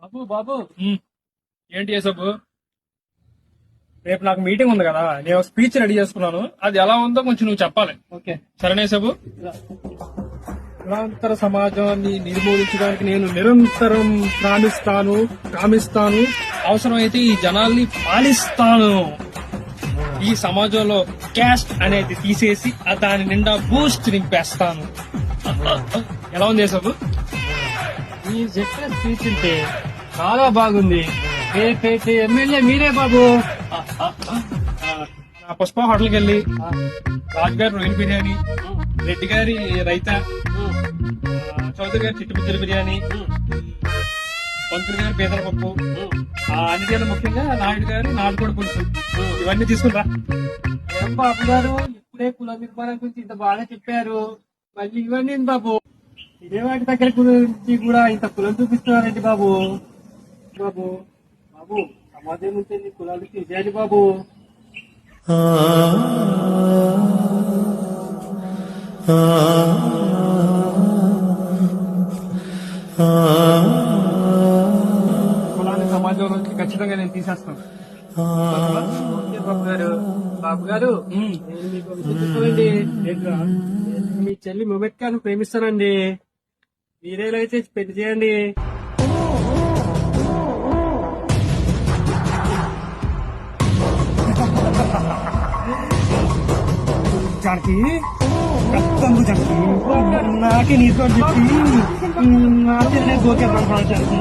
బాబు బాబు ఏంటి సబ్బు? రేపు నాకు మీటింగ్ ఉంది కదా, నేను స్పీచ్ రెడీ చేసుకున్నాను. అది ఎలా ఉందో కొంచెం నువ్వు చెప్పాలి. ఓకే. సరేనే సబ్బు? కులాంతర సమాజాన్ని నిర్మూలించడానికి నేను నిరంతరం కామిస్తాను. అవసరమైతే ఈ జనాల్ని పాలిస్తాను. ఈ సమాజంలో క్యాస్ట్ అనేది తీసేసి దాని నిండా బూస్ట్ నింపేస్తాను. ఎలా ఉంది సబ్బు? ఈ చెప్పిన స్పీచ్ ఉంటే చాలా బాగుంది. రేపైతే ఎమ్మెల్యే మీరే బాబు. ఆ పుష్ప హోటల్కి వెళ్ళి రాజు గారి రొయ్యల బిర్యానీ, రెడ్డి గారి రైతా, చౌదరి గారి చిట్టుబుజ్జల బిర్యానీ, పంతులు గారి పీతల పప్పు, అన్నిటికన్నా ముఖ్యంగా నాయుడు గారి నాటుకోడి పులుసు, ఇవన్నీ తీసుకుంటా. ఏం బాబు గారు, ఇప్పుడే కుల నిర్మాణం గురించి ఇంత బాగా చెప్పారు, మళ్ళీ ఇవన్నీ బాబు. ఇదే వాటి దగ్గర గురించి కూడా ఇంత కులం చూపిస్తున్నారండి బాబు. బాబు బాబు సమాజం నుంచి నీ కులాలు తీసేయాలి బాబు. కులాన్ని సమాజం నుంచి ఖచ్చితంగా నేను తీసేస్తాను. ఓకే బాబు గారు. బాబు గారు, నేను మీకు ఒక విషయం చెప్పాలండి. నేను మీ చెల్లి మొమెట్ గారిని ప్రేమిస్తానండి. మీరేలైతే పెళ్లి చేయండి. జానకి, పెద్దందు జానకి, నాకే నీతో చెప్పి నాకే నేను గోకే జానకి.